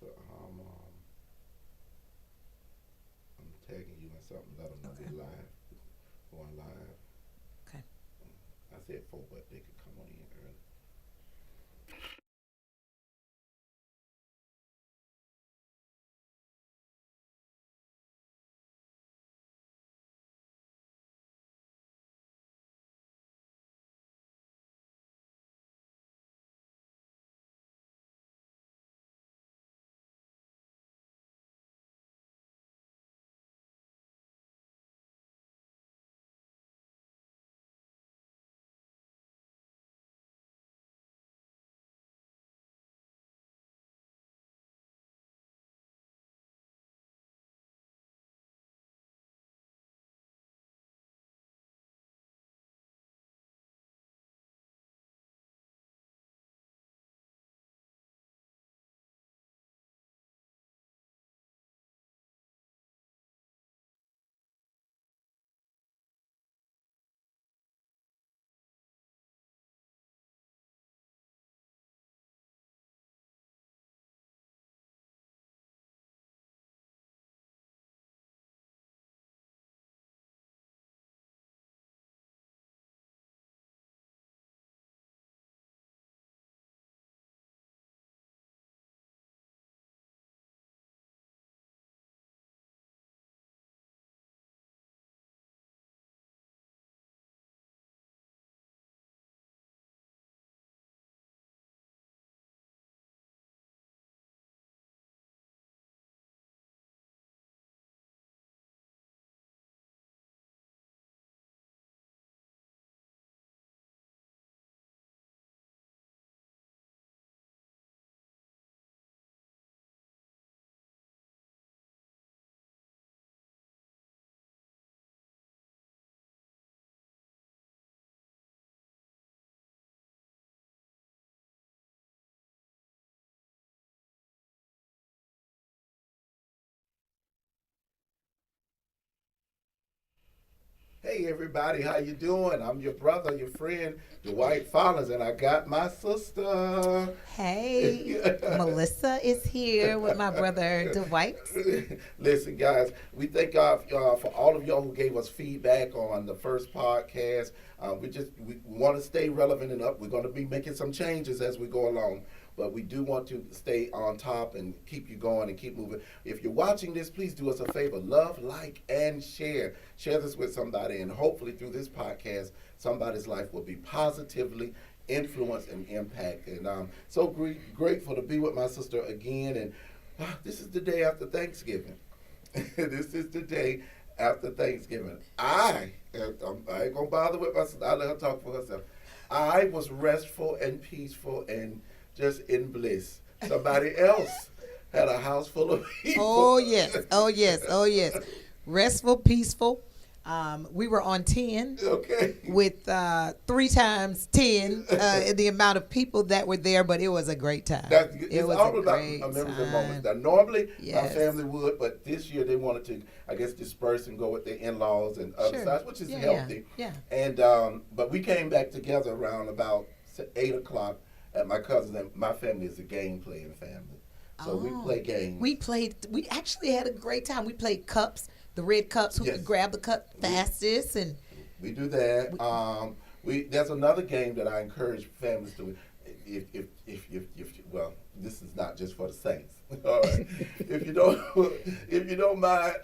Melissa. I'm tagging you in something. Let them know Okay. they're live, going live. Okay. I said 4, but they could come on in early. Hey everybody, how you doing? I'm your brother, your friend, Dwight Follins, and I got my sister. Hey, Melissa is here with my brother Dwight. Listen, guys, we thank God for all of y'all who gave us feedback on the first podcast. We want to stay relevant and up. We're going to be making some changes as we go along, but we do want to stay on top and keep you going and keep moving. If you're watching this, please do us a favor: love, like, and share. Share this with somebody, and hopefully through this podcast, somebody's life will be positively influence and impact. And I'm so grateful to be with my sister again. And this is the day after Thanksgiving. This is the day after Thanksgiving. I ain't gonna bother with my sister. I let her talk for herself. I was restful and peaceful and just in bliss. Somebody else had a house full of people. Oh yes, oh yes, oh yes. Restful, peaceful. We were on 10 Okay. with 3 times 10 the amount of people that were there, but it was a great time. It's It was all a about great memories and moments. time. Now, normally my Yes. family would, but this year they wanted to, I guess, disperse and go with their in-laws and other Sure. sides, which is Yeah, healthy. yeah, And but we came back together around about 8 o'clock at my cousin's. And my family is a game playing family, so we Oh, play games. we played. We actually had a great time. We played cups, the red cups. Who Yes. could grab the cup fastest? And We do that. we, There's another game that I encourage families to. If well, this is not just for the saints. All right. if you don't if you don't mind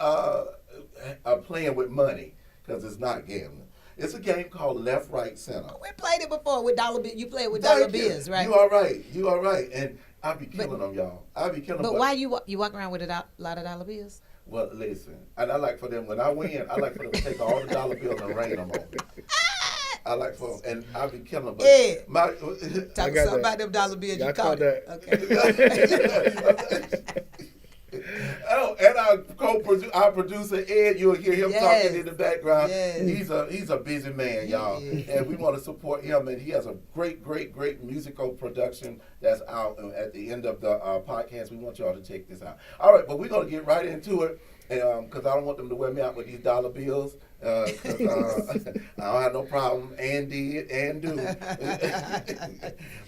playing with money, because it's not gambling. It's a game called Left, Right, Center. we played it before with dollar bill. You played with dollar Thank you. bills, right? You are right. You are right. And I be But killing them, y'all. I be killing them. but why you walk around with lot of dollar bills? Well, listen. And I like for them when I win. I like for them to take all the dollar bills and rain them on me. I like for them, and I be killing them. But Ed, my talk got something that. about them dollar bills. I You caught caught it. that. Okay. Oh, and our producer Ed, you'll hear him Yes. talking in the background. Yes. He's a busy man, y'all, Yes. and we want to support him. And he has a great musical production that's out at the end of the podcast. We want y'all to check this out. All right, but we're gonna get right into it, because I don't want them to wear me out with these dollar bills. 'Cause, I don't have no problem and did and do.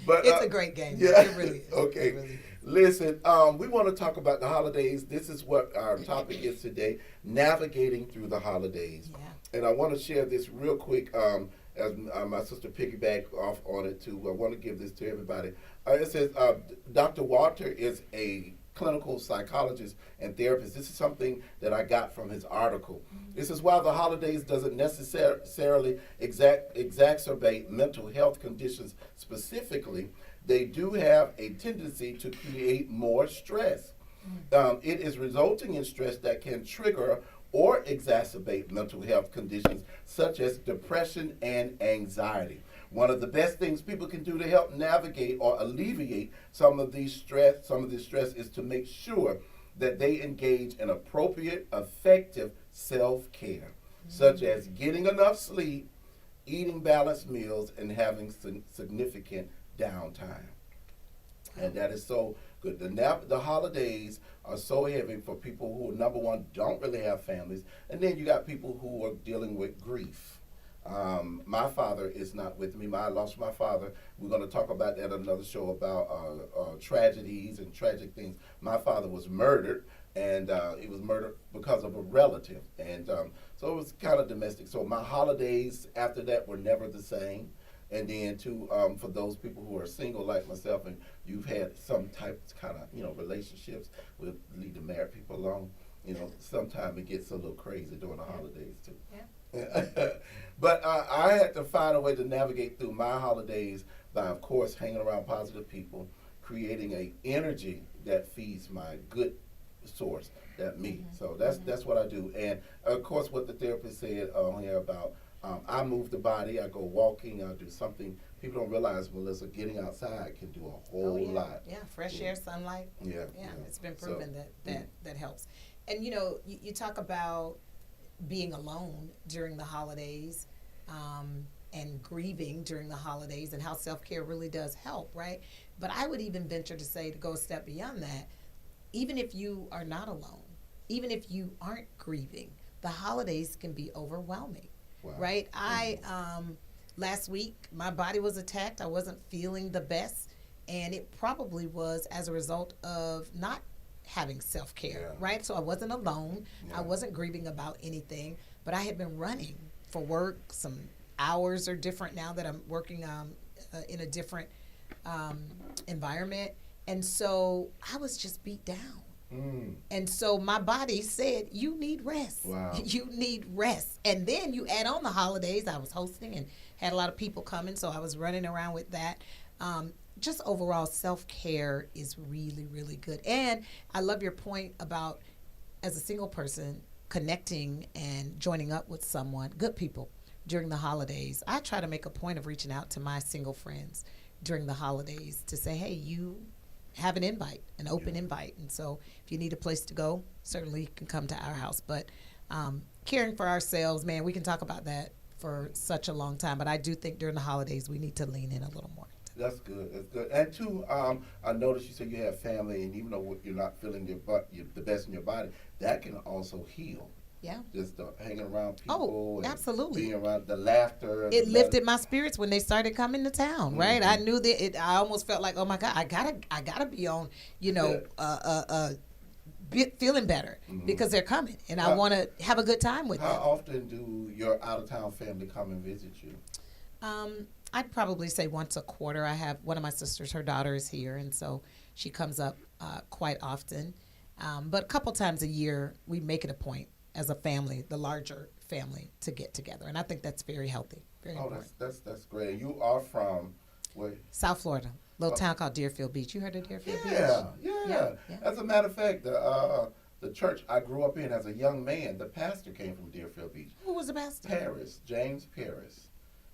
But It's a great game. Yeah. It really is. Okay. It really is. Listen, we want to talk about the holidays. This is what our topic is today: navigating through the holidays. Yeah. And I want to share this real quick. As my sister piggyback off on it too, I want to give this to everybody. It says Dr. Walter is a clinical psychologist and therapist. This is something that I got from his article. This is while the holidays doesn't necessarily exacerbate mental health conditions specifically, they do have a tendency to create more stress. It is resulting in stress that can trigger or exacerbate mental health conditions such as depression and anxiety. One of the best things people can do to help navigate or alleviate some of this stress is to make sure that they engage in appropriate, effective self-care, such as getting enough sleep, eating balanced meals, and having significant downtime. And that is so good. The holidays are so heavy for people who, number one, don't really have families, and then you got people who are dealing with grief. My father is not with me. I lost my father. We're going to talk about that in another show about tragedies and tragic things. My father was murdered, and he was murdered because of a relative. And so it was kind of domestic. So my holidays after that were never the same. And then too, for those people who are single like myself, and you've had some type kind of relationships with leading married people along, sometimes it gets a little crazy during the holidays too. Yeah. But I had to find a way to navigate through my holidays by, of course, hanging around positive people, creating a energy that feeds my good source, that me. So that's what I do. And of course, what the therapist said on here about I move the body, I go walking, I do something. People don't realize, Melissa, getting outside can do a whole lot. Yeah, fresh air, sunlight. Yeah. It's been proven that helps. And you talk about being alone during the holidays and grieving during the holidays and how self-care really does help, right? But I would even venture to say, to go a step beyond that, even if you are not alone, even if you aren't grieving, the holidays can be overwhelming. Wow. Right? Last week, my body was attacked. I wasn't feeling the best, and it probably was as a result of not having self-care, right? So I wasn't alone. I wasn't grieving about anything, but I had been running for work. Some hours are different now that I'm working in a different environment, and so I was just beat down. And so my body said, you need rest. Wow. You need rest. And then you add on the holidays. I was hosting and had a lot of people coming, so I was running around with that. Just overall, self-care is really, really good. And I love your point about, as a single person, connecting and joining up with someone, good people, during the holidays. I try to make a point of reaching out to my single friends during the holidays to say, hey, you have an invite, an open invite. And so if you need a place to go, certainly you can come to our house. But caring for ourselves, man, we can talk about that for such a long time. But I do think during the holidays we need to lean in a little more. That's good. That's good. And two, I noticed you said you have family, and even though you're not feeling the best in your body, that can also heal. Yeah. Just hanging around people. Oh, absolutely. Being around the laughter. It lifted my spirits when they started coming to town, right? I knew that I almost felt like, oh my God, I gotta be on, feeling better because they're coming, and I want to have a good time with them. How often do your out of town family come and visit you? I'd probably say once a quarter. I have one of my sisters, her daughter is here, and so she comes up quite often. But a couple times a year, we make it a point as a family, the larger family, to get together, and I think that's very healthy. Very important. That's great. You are from where? South Florida, little town called Deerfield Beach. You heard of Deerfield Beach? Yeah. As a matter of fact, the church I grew up in as a young man, the pastor came from Deerfield Beach. Who was the pastor? Paris, James Paris.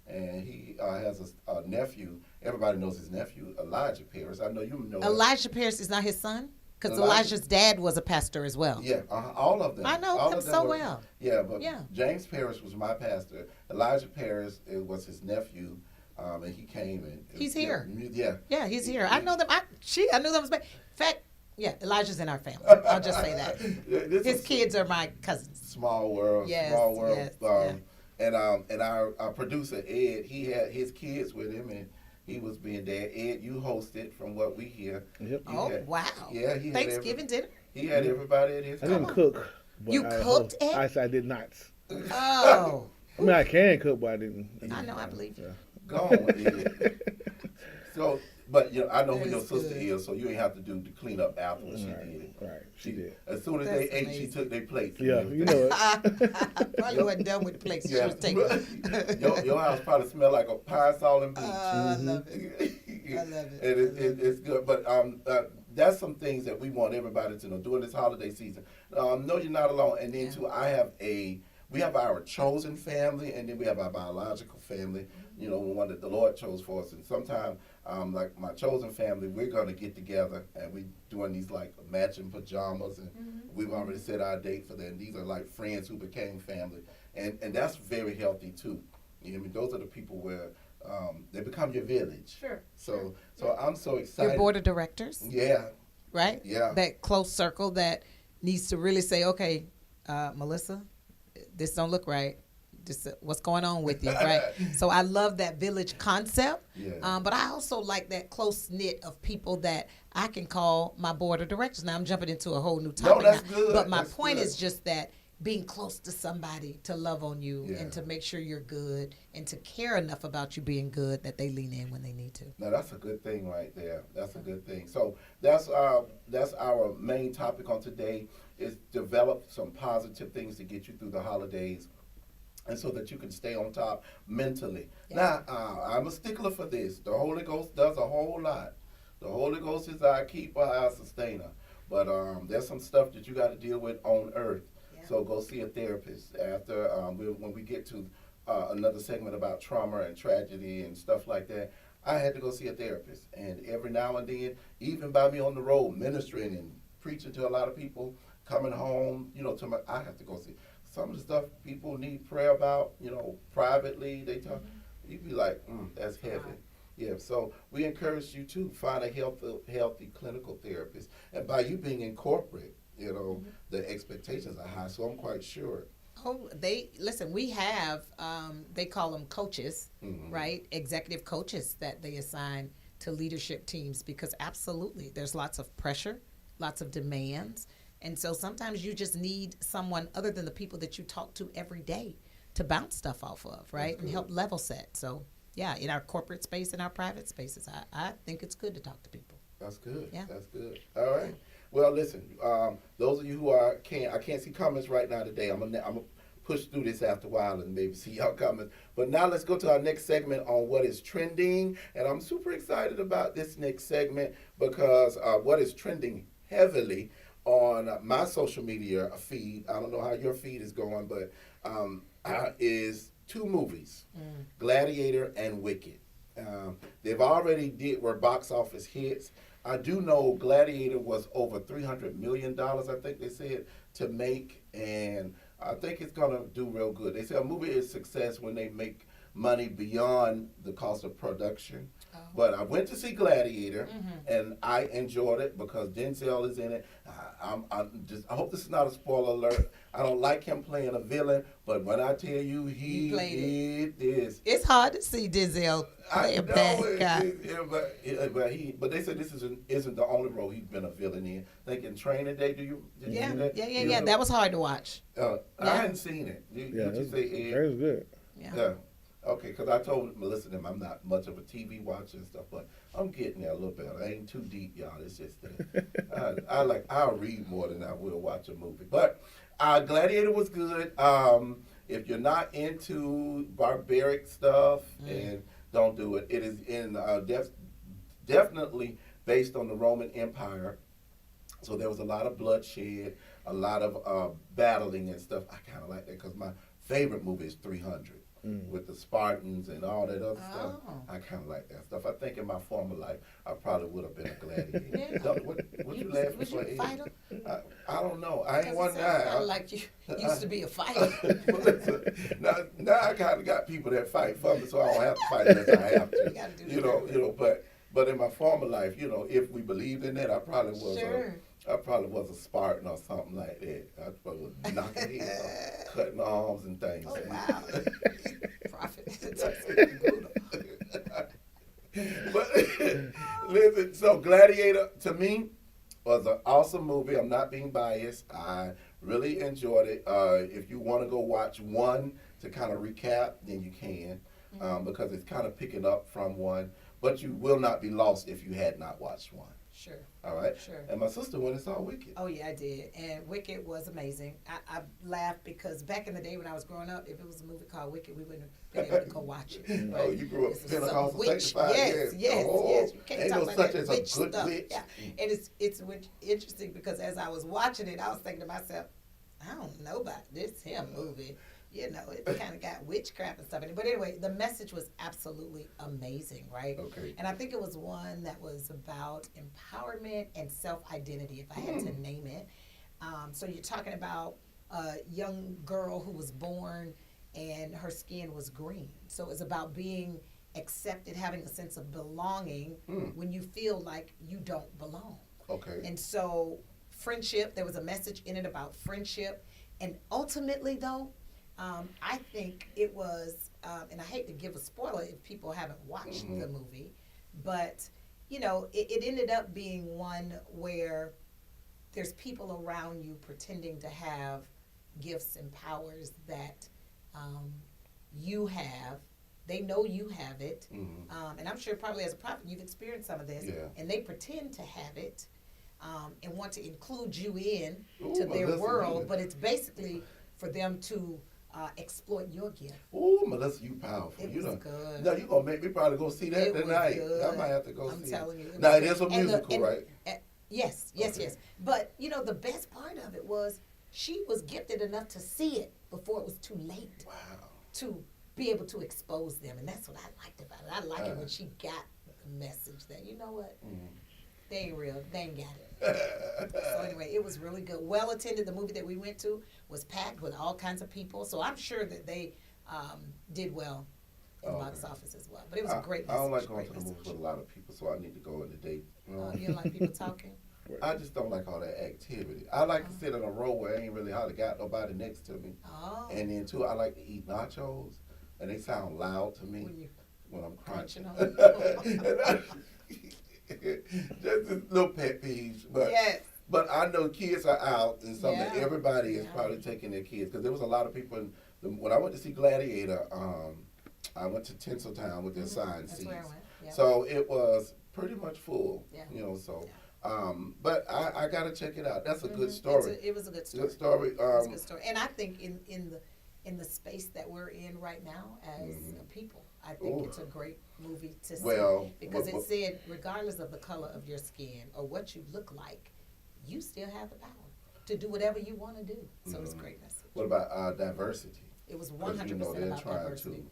And he has a nephew. Everybody knows his nephew, Elijah Paris. I know you know. Elijah Paris is not his son? Because Elijah's dad was a pastor as well. Yeah, all of them. I know him so well. Yeah, but James Paris was my pastor. Elijah Paris was his nephew, and he came and he's here. Yeah, he's here. I know them. I knew them. In fact, Elijah's in our family. I'll just say that. His kids are my cousins. Small world. Yes, small world. Yes, And our producer Ed, he had his kids with him, and he was being there. Ed, you hosted, from what we hear. Yep. You Oh, had- wow. Yeah, he had Thanksgiving dinner? He had everybody at his I didn't house. cook. But You cooked it? I did not. Oh, I mean, I can cook, but I didn't. I know, I believe you. Go on, Ed. So, but I know who That your is sister good. is, so you ain't have to do the cleanup after what she Right, did. right, she did. As soon as That's they ate, she amazing. took their plates. and Yeah, everything. you know it. Probably wasn't done with the plates she Yeah. was taking. your house probably smelled like a pine, salt, and bleach. I love it. I love it. And it's good. But that's some things that we want everybody to know during this holiday season. No, you're not alone. And then Yeah. too, we have our chosen family, and then we have our biological family. The one that the Lord chose for us. And sometimes, like my chosen family, we're gonna get together and we doing these like matching pajamas, and we've already set our date for that. And these are like friends who became family, and that's very healthy too. You know what I mean? Those are the people where they become your village. Sure. So I'm so excited. Your board of directors, Yeah, right? yeah. That close circle that needs to really say, okay, Melissa, this don't look right. This, what's going on with you, right? So I love that village concept. Yeah. But I also like that close knit of people that I can call my board of directors. Now I'm jumping into a whole new topic. that's now. good. But my That's point good. is just that being close to somebody to love on you Yeah. and to make sure you're good and to care enough about you being good that they lean in when they need to. Now that's a good thing right there. That's a good thing. So that's our main topic on today, is develop some positive things to get you through the holidays, and so that you can stay on top mentally. Yeah. Now, I'm a stickler for this. The Holy Ghost does a whole lot. The Holy Ghost is our keeper, our sustainer. But there's some stuff that you got to deal with on earth. Yeah. So go see a therapist. After when we get to another segment about trauma and tragedy and stuff like that, I had to go see a therapist. And every now and then, even by me on the road ministering and preaching to a lot of people, coming home, I have to go see. Some of the stuff people need prayer about, privately, they talk, you'd be like, that's heavy. Right. Yeah, so we encourage you to find a healthy clinical therapist. And by you being in corporate, the expectations are high, so I'm quite sure. Oh, we have, they call them coaches, right? Executive coaches that they assign to leadership teams, because absolutely there's lots of pressure, lots of demands. And so sometimes you just need someone other than the people that you talk to every day to bounce stuff off of, right? And help level set. So, yeah, in our corporate space and our private spaces, I think it's good to talk to people. That's good. Yeah. That's good. All right. Well, listen, those of you who I can't see comments right now today. I'm gonna push through this after a while and maybe see y'all comments. But now let's go to our next segment on what is trending, and I'm super excited about this next segment because what is trending heavily on my social media feed. I don't know how your feed is going, but is two movies, Gladiator and Wicked. They've already were box office hits. I do know Gladiator was over $300 million, I think they said, to make, and I think it's gonna do real good. They say a movie is success when they make money beyond the cost of production. Oh. But I went to see Gladiator, and I enjoyed it because Denzel is in it. I hope this is not a spoiler alert. I don't like him playing a villain, but when I tell you he played did this, It's hard to see Denzel play a bad guy. but they said this isn't the only role he's been a villain in. Like in Training Day, did you see that? Yeah. That was hard to watch. I Yeah. hadn't seen it. Yeah, What'd you say, Ed? that was good. Yeah. Okay, because I told Melissa them I'm not much of a TV watcher and stuff, but I'm getting there a little bit. I ain't too deep, y'all. It's just that I'll read more than I will watch a movie. But Gladiator was good. If you're not into barbaric stuff, and don't do it. It is in definitely based on the Roman Empire. So there was a lot of bloodshed, a lot of battling and stuff. I kind of like that because my favorite movie is 300. With the Spartans and all that other stuff. I kind of like that stuff. I think in my former life, I probably would have been a gladiator. Yeah. What you laughing Was for? you a fighter? I don't know. I ain't one Sounded guy. like you used to be a fighter. now I kind of got people that fight for me, so I don't have to fight unless I have to. You gotta do But in my former life, if we believed in that, I probably was Sure. I probably was a Spartan or something like that. I probably was knocking heads off, cutting arms and things. Oh, wow. Prophet. But listen, so Gladiator to me was an awesome movie. I'm not being biased. I really enjoyed it. If you want to go watch one to kind of recap, then you can, because it's kind of picking up from one. But you will not be lost if you had not watched one. Sure. All right. Sure. And my sister went and saw Wicked. Oh yeah, I did, and Wicked was amazing. I laughed because back in the day when I was growing up, if it was a movie called Wicked, we wouldn't have been able to go watch it. Right? Oh, you grew up It's Pentecostal witch. sanctified. Yes. Oh, You can't ain't talk no about such that as a witch good stuff. witch. Yeah, and it's interesting because as I was watching it, I was thinking to myself, I don't know about this movie. You know, it kind of got witchcraft and stuff in it. But anyway, the message was absolutely amazing, right? Okay. And I think it was one that was about empowerment and self-identity, if I had to name it. So you're talking about a young girl who was born and her skin was green. So it's about being accepted, having a sense of belonging when you feel like you don't belong. Okay. And so friendship, there was a message in it about friendship. And ultimately, though, I think it was, and I hate to give a spoiler if people haven't watched the movie, but, you know, it ended up being one where there's people around you pretending to have gifts and powers that you have. They know you have it. And I'm sure probably as a prophet you've experienced some of this. Yeah. And they pretend to have it and want to include you in Ooh, to their Melissa, world, you- but it's basically for them to exploit your gift. Ooh, Melissa, you powerful. It you was done, good. No, you gonna make me probably go see that It was tonight. good. I might have to go I'm see telling it. you. Now was it is a good. And musical, right? Yes. Okay. But you know the best part of it was she was gifted enough to see it before it was too late Wow. to be able to expose them, and that's what I liked about it. I like it when she got the message that you know what, they ain't real, they ain't got it. So anyway, it was really good. Well attended. The movie that we went to was packed with all kinds of people, so I'm sure that they did well in the box office as well. But it was a great I message. don't like going great to the movies message. with a lot of people, so I need to go in the date. You don't like people talking? I just don't like all that activity. I like to sit in a row where I ain't really hardly got nobody next to me. Oh. And then too, I like to eat nachos, and they sound loud to me When you when I'm crunching. crunching on Just a little pet peeves, but yes. but I know kids are out, and something Yeah. everybody is Yeah. probably taking their kids because there was a lot of people. When I went to see Gladiator, I went to Tinseltown with their sign That's seats, where I went. Yep. so it was pretty much full. Yeah. You know, so. Yeah. But I gotta check it out. That's a good It's story. it was a good story. Good story. It was a good story. And I think in the space that we're in right now as a people, I think Ooh. it's a great movie to see. Well, Because but- it said, regardless of the color of your skin or what you look like, you still have the power to do whatever you want to do. So it's a great message. What about diversity? It was 'Cause, 100% you know, they're about trying diversity.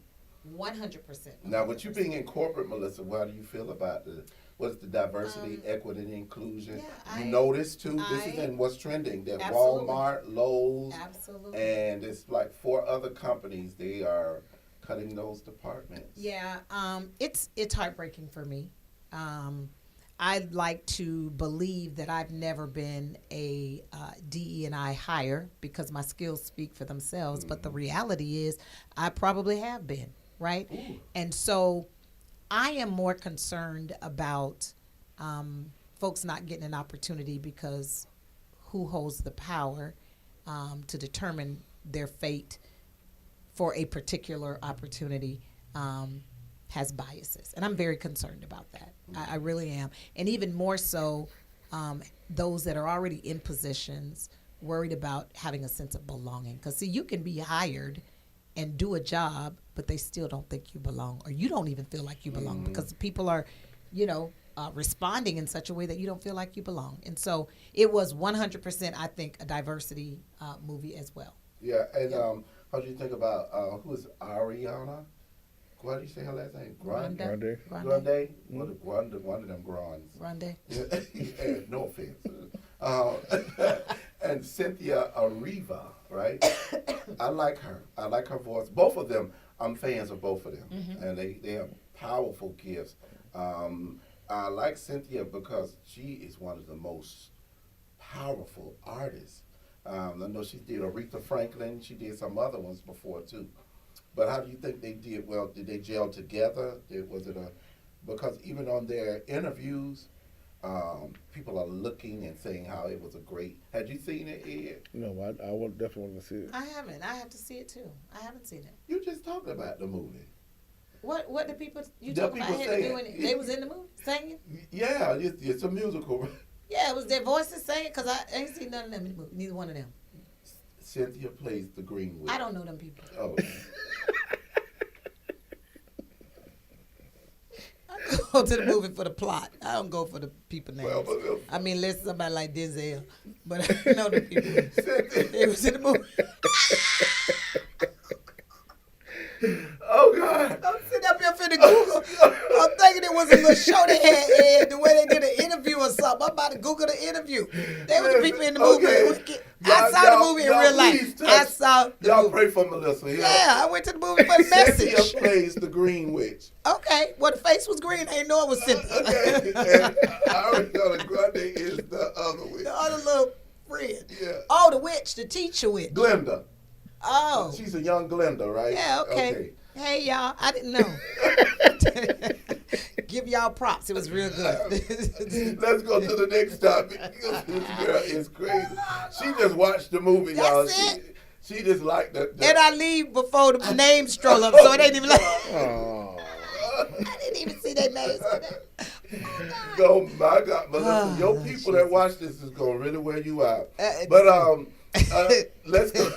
100%. Now, with you being in corporate, Melissa, how do you feel about what's the diversity, equity, and inclusion? yeah, You I- notice too. This is I- in what's trending. That Absolutely. Walmart, Lowe's, Absolutely. and it's like 4 other companies. They are cutting those departments. Yeah, it's heartbreaking for me. I'd like to believe that I've never been a DE&I hire because my skills speak for themselves. But the reality is, I probably have been, right? Ooh. And so, I am more concerned about folks not getting an opportunity because who holds the power to determine their fate for a particular opportunity has biases. And I'm very concerned about that. I really am. And even more so, those that are already in positions worried about having a sense of belonging. Because, see, you can be hired and do a job, but they still don't think you belong. Or you don't even feel like you belong because people are, responding in such a way that you don't feel like you belong. And so it was 100%, I think, a diversity movie as well. Yeah, and how do you think about who is Ariana? How do you say her last name? Grande. Grande? One of them Grands. Grande. Yeah, no offense. And Cynthia Erivo, right? I like her. I like her voice. Both of them, I'm fans of both of them. And they have powerful gifts. I like Cynthia because she is one of the most powerful artists. I know she did Aretha Franklin. She did some other ones before, too. But how do you think they did? Well, did they gel together? Was it a because even on their interviews, people are looking and saying how it was a great. Had you seen it, Ed? No, I would definitely want to see it. I haven't. I have to see it too. I haven't seen it. You just talked about the movie. What did people you The talking about people him saying- doing it? They was in the movie singing? Yeah, it's a musical. Yeah, it was their voices singing because I ain't seen none of them in the movie. Neither one of them. Cynthia plays the Green Witch. I don't know them people. Oh, I go to the movie for the plot. I don't go for the people names. well, but, I mean, unless somebody like Denzel, but I know the people. They was in the movie. oh God. I'm sitting up here finna Google. I'm thinking it was a little show they had, Ed, the way they did an interview or something. I'm about to Google the interview. They were the people in the movie. Okay. I saw the movie in real life. I saw the Y'all movie. pray for Melissa. Yeah, I went to the movie for the message. Cynthia plays the Green Witch. Okay, well, the face was green. I didn't know it was Cynthia. Okay, and Ariana Grande is the other witch. The other little friend. Yeah. Oh, the witch, the teacher witch. Glenda. Oh. She's a young Glenda, right? Yeah, okay. Hey, y'all, I didn't know. Give y'all props. It was real good. Let's go to the next topic. This girl is crazy. She just watched the movie, y'all. That's it. She just liked the And I leave before the names stroll up, so it ain't even like. Oh. I didn't even see their names. Oh my God, Melissa, Oh, your people Jesus. that watch this is gonna really wear you out. It's- But let's go.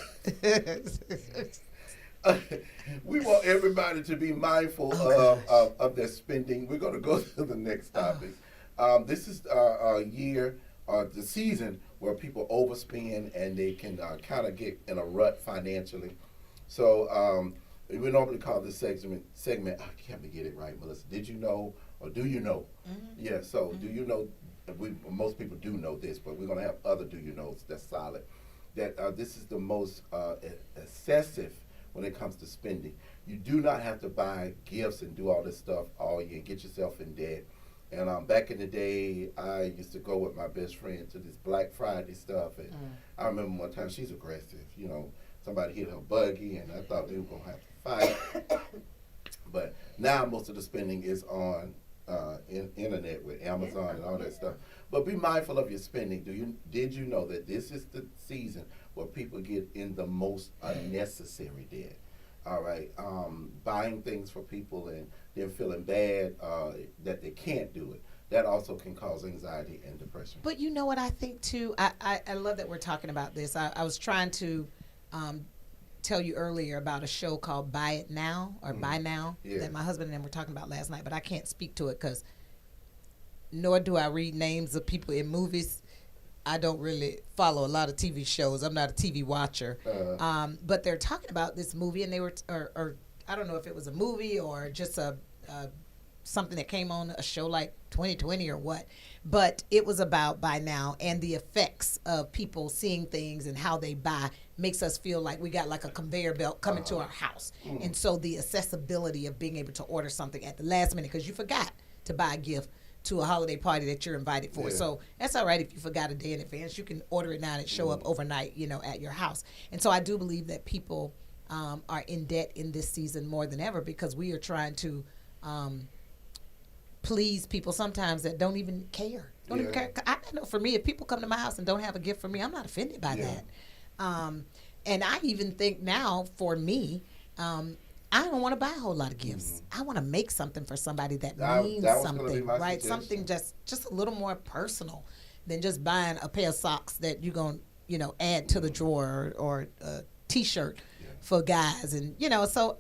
We want everybody to be mindful of their spending. We're going to go to the next topic. This is a year, the season where people overspend and they can kind of get in a rut financially. So we normally call this segment. I can't get it right, Melissa. Did you know or do you know? Mm-hmm. Yeah. So do you know? Most people do know this, but we're going to have other do you knows that's solid. That this is the most excessive when it comes to spending. You do not have to buy gifts and do all this stuff all year and get yourself in debt. And back in the day, I used to go with my best friend to this Black Friday stuff. And I remember one time, she's aggressive. You know, somebody hit her buggy, and I thought we were going to have to fight. But now most of the spending is on internet with Amazon and all that stuff. But be mindful of your spending. Did you know that this is the season where people get in the most unnecessary debt? All right, buying things for people and then feeling bad that they can't do it. That also can cause anxiety and depression. But you know what I think too? I love that we're talking about this. I was trying to tell you earlier about a show called Buy It Now or Buy Now that my husband and I were talking about last night, but I can't speak to it because nor do I read names of people in movies. I don't really follow a lot of TV shows. I'm not a TV watcher. But they're talking about this movie, and they were, or I don't know if it was a movie or just a something that came on a show like 2020 or what. But it was about Buy Now and the effects of people seeing things and how they buy makes us feel like we got like a conveyor belt coming to our house. And so the accessibility of being able to order something at the last minute because you forgot to buy a gift to a holiday party that you're invited for. Yeah. So that's all right if you forgot a day in advance. You can order it now and it show up overnight, at your house. And so I do believe that people are in debt in this season more than ever because we are trying to please people sometimes that don't even care. Don't even care. I know for me, if people come to my house and don't have a gift for me, I'm not offended by that. And I even think now for me, I don't want to buy a whole lot of gifts. I want to make something for somebody that means that was gonna be something, my right? suggestion. Something just a little more personal than just buying a pair of socks that you're going to, add to the drawer or a T-shirt for guys. And, so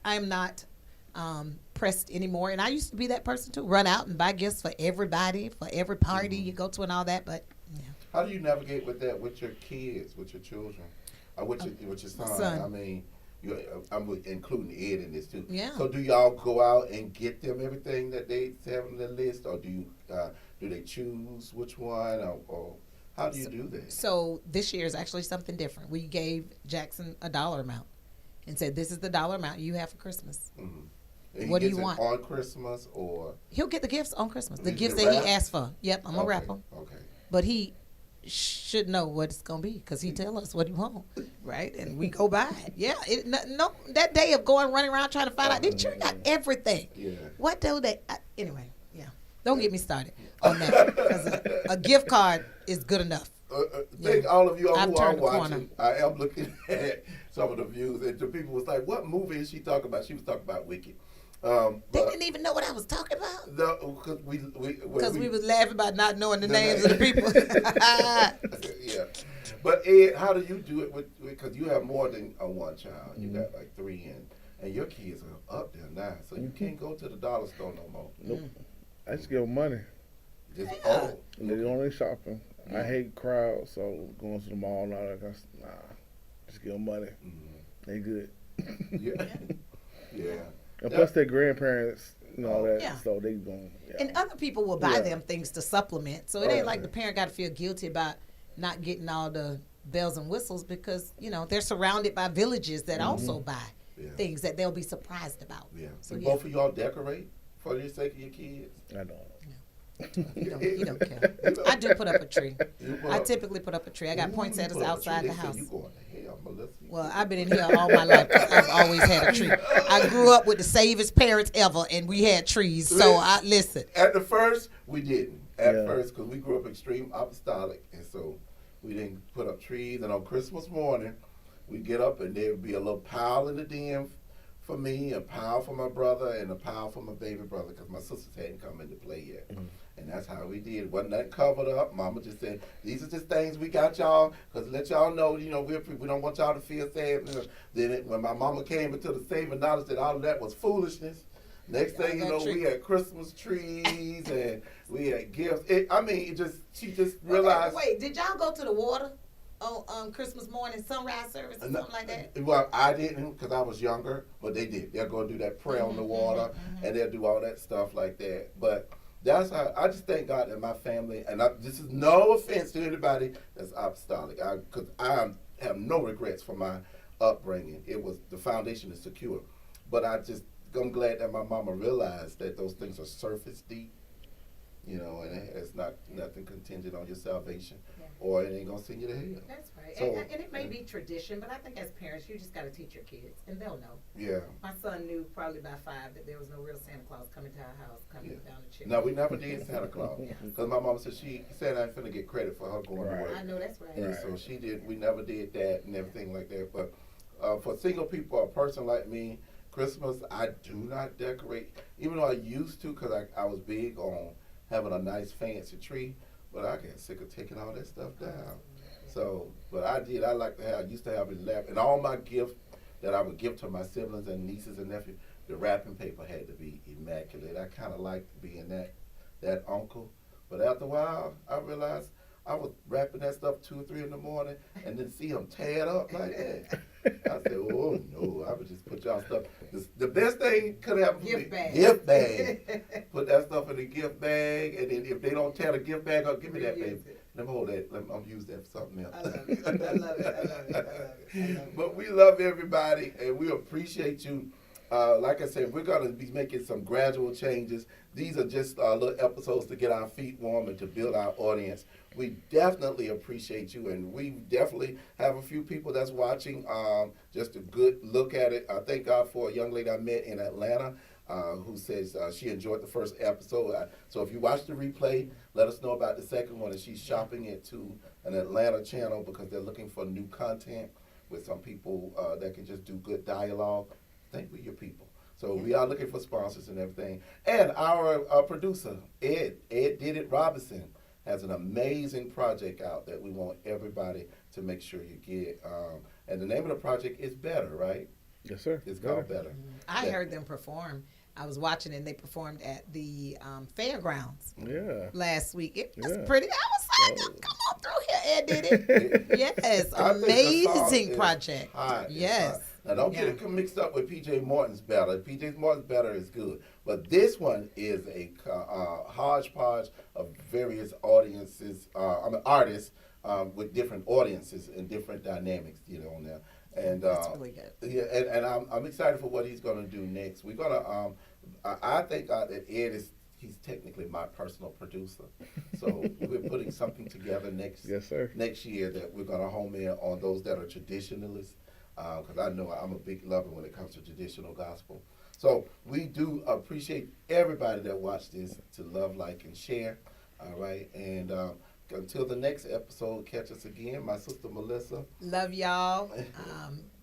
I'm not pressed anymore. And I used to be that person too, run out and buy gifts for everybody, for every party you go to and all that. But, How do you navigate with that with your kids, with your children, with your son? I mean, I'm including Ed in this too. Yeah. So do y'all go out and get them everything that they have on their list, or do they choose which one, or how do you do that? So this year is actually something different. We gave Jackson a dollar amount and said, this is the dollar amount you have for Christmas. And What do he gets you it want? on Christmas, or He'll get the gifts on Christmas. The Is it gifts that he wrapped? asked for. Yep, I'm going to wrap them. Okay. But he should know what it's gonna be because he tell us what he want, right? And we go by it. Yeah, no, that day of going running around trying to find out, did you got everything? Yeah. What do they? Anyway, yeah. Don't get me started on that because a gift card is good enough. Thank Yeah. all of you all I've who are turned the corner. watching. I am looking at some of the views, and the people was like, "What movie is she talking about?" She was talking about Wicked. They But didn't even know what I was talking about because we was laughing about not knowing the names of the people. yeah. But Ed, how do you do it because you have more than one child? You got like 3, and your kids are up there now, so you can't go to the dollar store no more. Nope. I just give them money. Just And they only shopping. I hate crowds, so going to the mall and all that kind of stuff. Nah. Just give them money. They good. Yeah. Yeah. And plus their grandparents and all that, Yeah. so they going. Yeah. And other people will buy Yeah. them things to supplement. So it ain't like the parent got to feel guilty about not getting all the bells and whistles because, they're surrounded by villages that also buy Yeah. things that they'll be surprised about. Yeah. So, And yeah. both of y'all decorate for the sake of your kids? I don't. You don't care. I do put up a tree. You put I up- typically put up a tree. I got Ooh, poinsettias you put up a outside tree. the They say house. You going to hell, Melissa. Well, I've been in here all my life 'cause I've always had a tree. I grew up with the safest parents ever, and we had trees. So I listen. At the first, we didn't. At Yeah. first, because we grew up extreme apostolic, and so we didn't put up trees. And on Christmas morning, we'd get up and there would be a little pile in the den for me, a pile for my brother, and a pile for my baby brother, because my sisters hadn't come into play yet. And that's how we did. Wasn't nothing covered up. Mama just said, "These are just things we got y'all, because let y'all know, we don't want y'all to feel sad." Then when my mama came into the saving knowledge that all of that was foolishness, next thing you know, we had Christmas trees and we had gifts. She just realized. Wait, did y'all go to the water on Christmas morning, sunrise service or something like that? Well, I didn't because I was younger, but they did. They'll go do that prayer on the water, and they'll do all that stuff like that. But that's how I just thank God that my family, and this is no offense to anybody that's apostolic, because I have no regrets for my upbringing. The foundation is secure, but I'm glad that my mama realized that those things are surface deep, and it's not nothing contingent on your salvation, or it ain't gonna send you to hell. That's right. So, and it may be tradition, but I think as parents, you just got to teach your kids, and they'll know. Yeah. My son knew probably by 5 that there was no real Santa Claus coming to our house, coming down the chimney. No, we never did Santa Claus. Because my mom said she said I ain't finna get credit for her going to work. I know that's right. And so she did. We never did that and everything like that. But for single people, a person like me, Christmas, I do not decorate. Even though I used to, because I was big on having a nice fancy tree. But I got sick of taking all that stuff down. So, but I used to have 11. And all my gifts that I would give to my siblings and nieces and nephews, the wrapping paper had to be immaculate. I kind of liked being that uncle. But after a while, I realized I was wrapping that stuff 2 or 3 in the morning and then see them tear it up like that. I said, oh, no, I would just put y'all stuff. The best thing could happen for me. Gift bag. Put that stuff in the gift bag, and then if they don't tear the gift bag up, give me that, baby. Let me hold that. I'm use that for something else. I love it. I love it. But we love everybody, and we appreciate you. Like I said, we're going to be making some gradual changes. These are just little episodes to get our feet warm and to build our audience. We definitely appreciate you, and we definitely have a few people that's watching. Just a good look at it. I thank God for a young lady I met in Atlanta who says she enjoyed the first episode. So if you watch the replay, let us know about the second one. And she's shopping it to an Atlanta channel because they're looking for new content with some people that can just do good dialogue. Think with your people. So we are looking for sponsors and everything. And our producer, Ed Did It Robinson, has an amazing project out that we want everybody to make sure you get. And the name of the project is Better, right? Yes, sir. It's called Better. I heard them perform. I was watching and they performed at the fairgrounds last week. It was pretty. I was like, come on through here, Ed Did It. Yes, I think the song amazing is project. hot. It's Yes. hot. Now don't get it mixed up with PJ Morton's Better. PJ Morton's Better is good, but this one is a hodgepodge of various audiences. Artists with different audiences and different dynamics, on there. And That's really good. Yeah, and I'm excited for what he's going to do next. We're gonna. I thank God that Ed is he's technically my personal producer. So we're putting something together Yes, sir. next year that we're going to home in on those that are traditionalists, because I know I'm a big lover when it comes to traditional gospel. So we do appreciate everybody that watched this to love, like, and share. All right, and until the next episode, catch us again. My sister Melissa. Love y'all.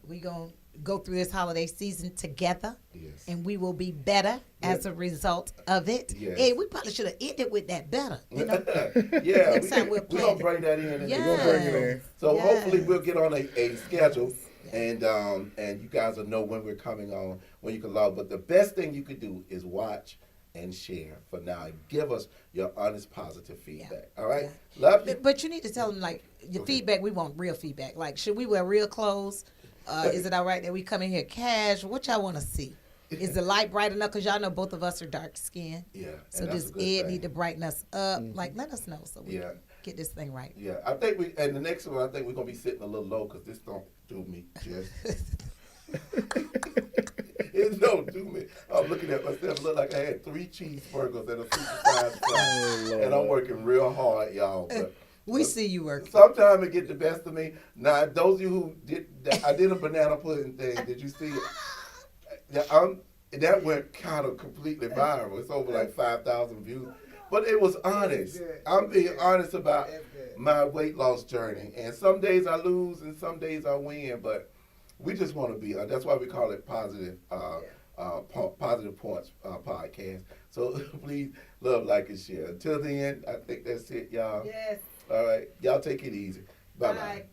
We gonna go through this holiday season together, Yes. and we will be better as a result of it. Yes. Hey, we probably should have ended with that better. You know? Yeah, Next time we'll we're plan gonna it. bring that in. Yes. We're gonna bring it in. So Yes. hopefully we'll get on a schedule, Yes. and you guys will know when we're coming on, when you can log. But the best thing you could do is watch and share for now. Give us your honest, positive feedback. All right, love you. But you need to tell them, like, your Okay. feedback. We want real feedback. Like, should we wear real clothes? Is it all right that we come in here casual? What y'all want to see? Is the light bright enough? Because y'all know both of us are dark skinned. Yeah. So and that's does a good Ed thing. need to brighten us up? Like, let us know so we Yeah. can get this thing right. Yeah, I think and the next one, I think we're gonna be sitting a little low because this don't do me just. It don't do me. I'm looking at myself, look like I had 3 cheeseburgers and a supersized Oh, fry, and I'm working real hard, y'all. But We see you working. sometimes it get the best of me. Now, those of you who I did a banana pudding thing. Did you see it? That went kind of completely viral. It's over like 5,000 views. But it was honest. I'm being honest about my weight loss journey. And some days I lose and some days I win. But we just want to be. That's why we call it Positive Positive Points Podcast. So please love, like, and share. Until then, I think that's it, y'all. Yes. All right. Y'all take it easy. Bye-bye. Bye.